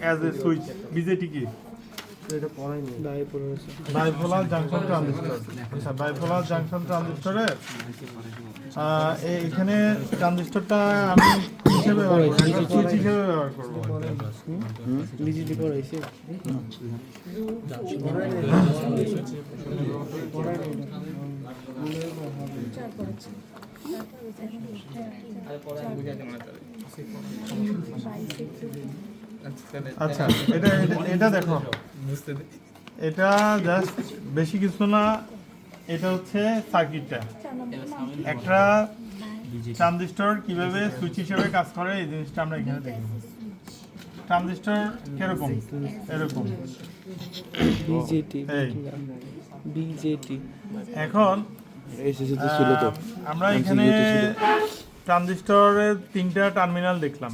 As a switch. BJD কি? Bipolar junction transistor. আচ্ছা, bipolar junction ট্রানজিস্টরের এখানে ট্রানজিস্টরটা আমি হিসেবে সুইচ হিসেবে ব্যবহার করবো। বিজেপি পড়াইছে আচ্ছা, এটা দেখো, এটা জাস্ট বেশি কিছু না, এটা হচ্ছে সার্কিটটা। একটা ট্রানজিস্টর কিভাবে সুইচ হিসেবে কাজ করে এই জিনিসটা আমরা এখানে দেখব। ট্রানজিস্টর কিরকম? এরকম বিজেটি। এখন আমরা এখানে ট্রানজিস্টরের 3টা টার্মিনাল দেখলাম।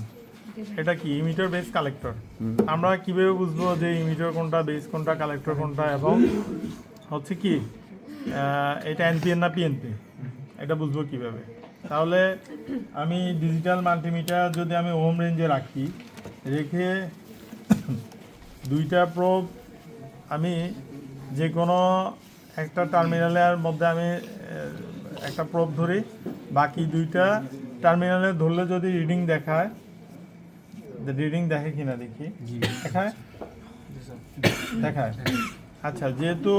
এটা কি? Emitter, base, collector. আমরা কিভাবে বুঝবো যে ইমিটার কোনটা, বেস কোনটা, কালেক্টর কোনটা, এবং হচ্ছে কি এটা এনপিএন না পিএনপি, এটা বুঝবো কিভাবে? তাহলে আমি ডিজিটাল মাল্টিমিটার যদি আমি ওম রেঞ্জে রাখি, রেখে 2টা প্রোব আমি যে কোনো একটা টার্মিনালের মধ্যে আমি একটা প্রোব ধরি, বাকি 2টা টার্মিনালে ধরলে যদি রিডিং দেখায়, রিডিং দেখে কিনা দেখি, দেখায় দেখায়। আচ্ছা, যেহেতু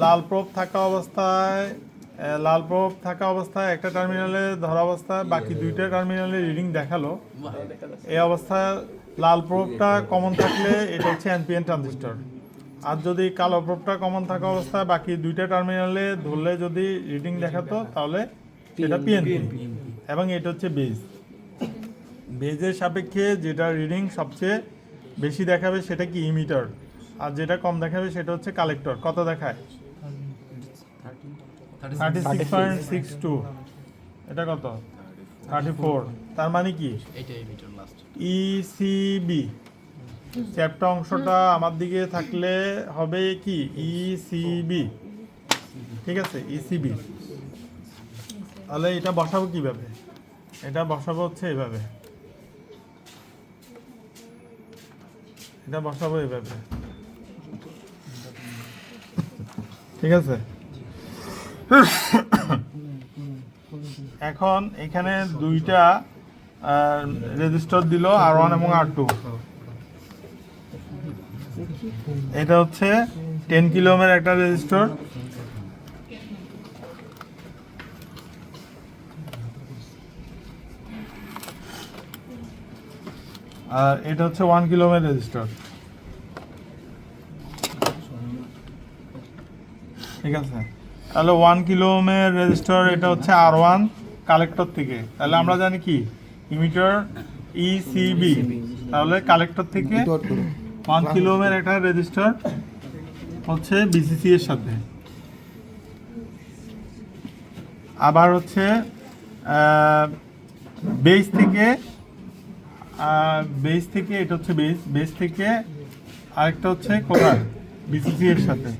লাল প্রোব থাকা অবস্থায় একটা টার্মিনালে ধরা অবস্থায় বাকি 2টা টার্মিনালে রিডিং দেখালো, এই অবস্থায় লাল প্রোবটা কমন থাকলে এটা হচ্ছে এনপিএন ট্রানজিস্টর। আর যদি কালো প্রোবটা কমন থাকা অবস্থায় বাকি 2টা টার্মিনালে ধরলে যদি রিডিং দেখাতো, তাহলে এটা পিএনপি। এবং এটা হচ্ছে বেজ। বেজের সাপেক্ষে যেটা রিডিং সবচেয়ে বেশি দেখাবে সেটা কি? ইমিটার। আর যেটা কম দেখাবে সেটা হচ্ছে কালেক্টর। কত দেখায়? 36.62। এটা কত? 34। তার মানে কি? ইসিবি চ্যাপ্টার অংশটা আমার দিকে থাকলে হবে কি? ইসিবি। ঠিক আছে, ইসিবি। তাহলে এটা বসাবো কিভাবে? এটা বসাবো হচ্ছে এভাবে, এটা বসাবো এভাবে। ঠিক আছে, এখন এখানে 2টা রেজিস্টার দিল, R1 এবং R2। এটা হচ্ছে 10 কিলো ওহমের একটা রেজিস্টার, আর এটা হচ্ছে 1 কিলো ওহমের রেজিস্টার। ঠিক আছে, তাহলে 1 কিলো ওহমের রেজিস্টার, এটা হচ্ছে R1 কালেক্টর থেকে। তাহলে আমরা জানি কি? Emitter ECB. তাহলে কালেক্টর থেকে 1 কিলো ওহমের একটা রেজিস্টার হচ্ছে বিসিসি এর সাথে। আবার হচ্ছে বেস থেকে এটা হচ্ছে বেস থেকে আরেকটা হচ্ছে কোথায়? বিসিসি এর সাথে।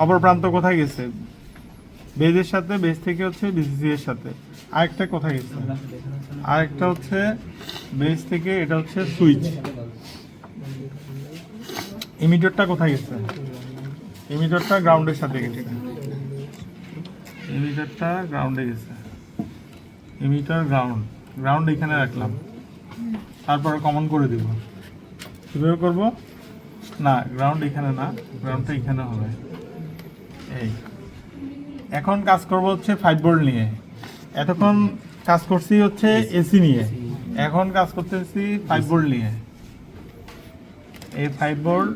অপর প্রান্ত কোথায় গেছে? বেজের সাথে, বেস থেকে হচ্ছে বিসিসি এর সাথে। আরেকটা কোথায় গেছে? আরেকটা হচ্ছে বেস থেকে, এটা হচ্ছে সুইচ। ইমিটারটা কোথায় গেছে? ইমিটারটা গ্রাউন্ডের সাথে গেছে। ইমিটারটা গ্রাউন্ডে গেছে। ইমিটার গ্রাউন্ড এখানে রাখলাম, তারপরে কমন করে দিব। কীভাবে করবো? না, গ্রাউন্ড এখানে না, গ্রাউন্ডটা এখানে হবে। এই এখন কাজ করব হচ্ছে 5 ভোল্ট নিয়ে। এতক্ষণ কাজ করছি হচ্ছে এসি নিয়ে, এখন কাজ করতেছি 5 ভোল্ট নিয়ে। এই 5 ভোল্ট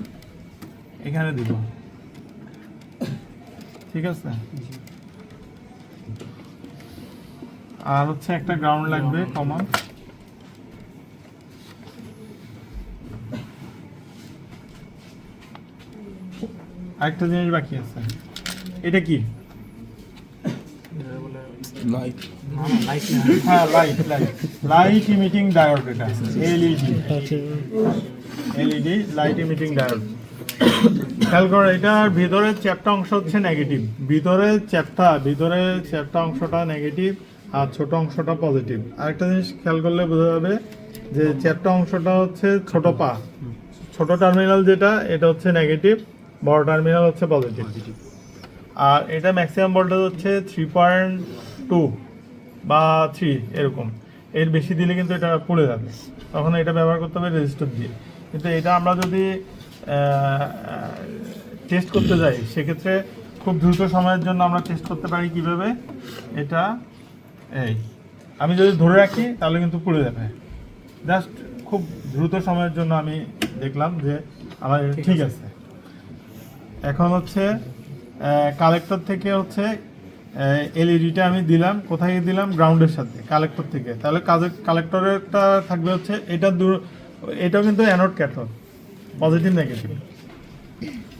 এখানে দিব। ঠিক আছে, আর হচ্ছে একটা গ্রাউন্ড লাগবে কমন। আরেকটা জিনিস বাকি আছে, এটা কি? হ্যাঁ, লাইট ইমিটিং ডায়োড। এটা এলইডি লাইট ইমিটিং ডায়োড। খেয়াল করো, এটার ভিতরের চ্যাপ্টা অংশ হচ্ছে নেগেটিভ। ভিতরের চ্যাপ্টা অংশটা নেগেটিভ আর ছোট অংশটা পজিটিভ। আরেকটা জিনিস খেয়াল করলে বোঝা যাবে যে চ্যাপ্টা অংশটা হচ্ছে ছোট পা, ছোট টার্মিনাল যেটা এটা হচ্ছে নেগেটিভ, বড় টার্মিনাল হচ্ছে পজিটিভ। আর এটা ম্যাক্সিমাম ভোল্টেজ হচ্ছে 3.2 বা 3 এরকম। এর বেশি দিলে কিন্তু এটা পড়ে যাবে, তখন এটা ব্যবহার করতে হবে রেজিস্টার দিয়ে। কিন্তু এটা আমরা যদি টেস্ট করতে যাই সেক্ষেত্রে খুব দ্রুত সময়ের জন্য আমরা টেস্ট করতে পারি কিভাবে, এটা এই আমি যদি ধরে রাখি তাহলে কিন্তু পড়ে যাবে। জাস্ট খুব দ্রুত সময়ের জন্য আমি দেখলাম যে আমার এটা ঠিক আছে। এখন হচ্ছে কালেক্টর থেকে হচ্ছে এলইডিটা আমি দিলাম, কোথায় দিলাম, গ্রাউন্ডের সাথে কালেক্টর থেকে। তাহলে কালেক্টরেরটা থাকবে হচ্ছে এটা এটাও কিন্তু অ্যানোড ক্যাথোড, পজিটিভ নেগেটিভ।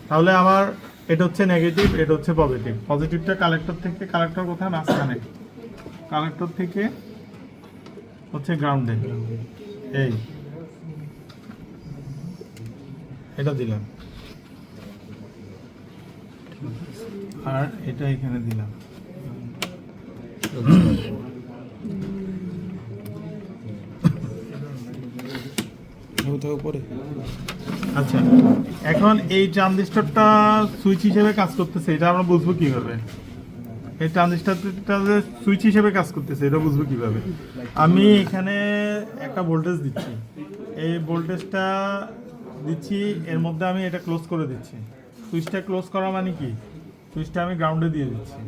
তাহলে আমার এটা হচ্ছে নেগেটিভ, এটা হচ্ছে পজিটিভ। পজিটিভটা কালেক্টর থেকে, কালেক্টর কোথায়, মাঝখানে, কালেক্টর থেকে হচ্ছে গ্রাউন্ডে, এই এটা দিলাম, আর এটা এখানে দিলাম। আচ্ছা, এখন এই ট্রানজিস্টরটা সুইচ হিসেবে কাজ করতেছে, এটা আমরা বুঝবো কিভাবে? এই ট্রানজিস্টরটা যে সুইচ হিসেবে কাজ করতেছে এটা বুঝবো কিভাবে? আমি এখানে একটা ভোল্টেজ দিচ্ছি, এই ভোল্টেজটা দিচ্ছি, এর মধ্যে আমি এটা ক্লোজ করে দিচ্ছি। সুইচটা ক্লোজ করা মানে কি, সুইচটা আমি গ্রাউন্ডে দিয়ে দিচ্ছি।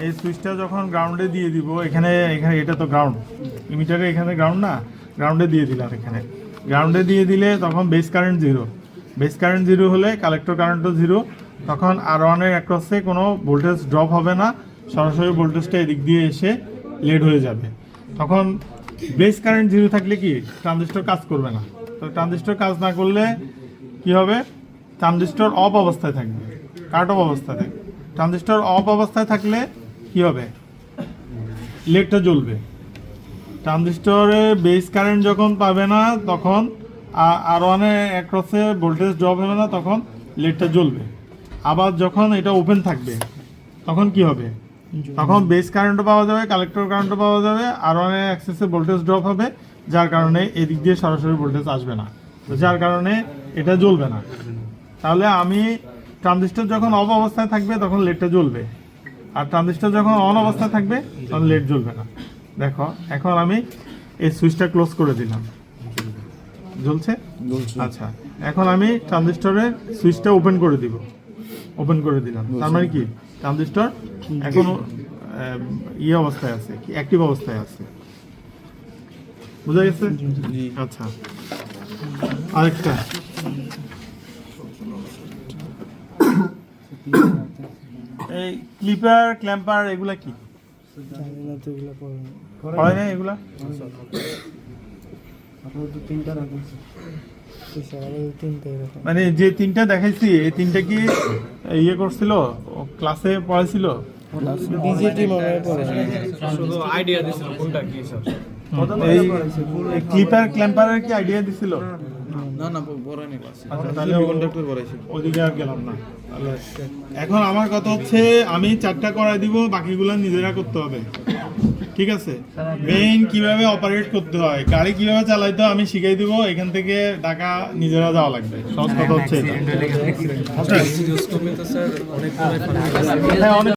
এই সুইচটা যখন গ্রাউন্ডে দিয়ে দিব, এখানে এখানে এটা তো গ্রাউন্ড, ইমিটারে এখানে গ্রাউন্ড না, গ্রাউন্ডে দিয়ে দিলাম। এখানে গ্রাউন্ডে দিয়ে দিলে তখন base current zero, base current zero হলে কালেক্টর কারেন্টও জিরো, তখন R1 এর অ্যাক্রসে কোনো ভোল্টেজ ড্রপ হবে না, সরাসরি ভোল্টেজটা এদিক দিয়ে এসে লেড হয়ে যাবে। তখন বেস কারেন্ট জিরো থাকলে কি ট্রানজিস্টর কাজ করবে না। তো ট্রানজিস্টর কাজ না করলে কি হবে, ট্রানজিস্টর অফ অবস্থায় থাকবে, কাট অফ অবস্থায় থাকবে। ট্রানজিস্টর অফ অবস্থায় থাকলে কি হবে, লেডটা জ্বলবে। ট্রানজিস্টরে বেস কারেন্ট যখন পাবে না তখন R1 এর অ্যাক্রসে ভোল্টেজ ড্রপ হবে না, তখন লেডটা জ্বলবে। আবার যখন এটা ওপেন থাকবে তখন কি হবে, তখন বেস কারেন্টও পাওয়া যাবে, কালেক্টর কারেন্টও পাওয়া যাবে, R1 এর অ্যাক্সেসে ভোল্টেজ ড্রপ হবে, যার কারণে এদিক দিয়ে সরাসরি ভোল্টেজ আসবে না, যার কারণে এটা জ্বলবে না। তাহলে আমি ট্রানজিস্টর যখন অফ অবস্থায় থাকবে তখন লেডটা জ্বলবে, আর ট্রানজিস্টর যখন অন অবস্থায় থাকবে তখন লেড জ্বলবে না। দেখো এখন আমি এই সুইচটা ক্লোজ করে দিলাম, জ্বলছে। আচ্ছা, এখন আমি ট্রানজিস্টরের সুইচটা ওপেন করে দিব, ওপেন করে দিলাম। তার মানে কি ট্রানজিস্টর এখন ইয়ে অবস্থায় আছে, কি অ্যাক্টিভ অবস্থায় আছে, বুঝা গেছে? আচ্ছা, আরেকটা এই ক্লিপার ক্ল্যাম্পার এগুলা কি হয় না, এগুলা মানে যে তিনটা দেখাইছি এই তিনটা কি ইয়ে করছিল, ক্লাসে পড়াইছিল? ডিজিটি মনে হয় পড়ে শুধু আইডিয়া দিছিল কোনটা কি স্যার। এই ক্লিপার ক্ল্যাম্পারের কি আইডিয়া দিছিল? না না পড়ায়নি ক্লাসে। আচ্ছা, তাহলে কন্ডাক্টর পড়াইছে। ওদিকে আর গেলাম না। তাহলে এখন আমার কথা হচ্ছে আমি 4টা করাই দিব, বাকিগুলো নিজেরা করতে হবে, ঠিক আছে? মেইন কিভাবে অপারেট করতে হয়, গাড়ি কিভাবে চালাইতে হয় আমি শিখাই দিব, এখান থেকে ঢাকা নিজেরা যাওয়া লাগবে। সহজ কথা হচ্ছে এটা। স্যার অনেক হ্যাঁ, অনেক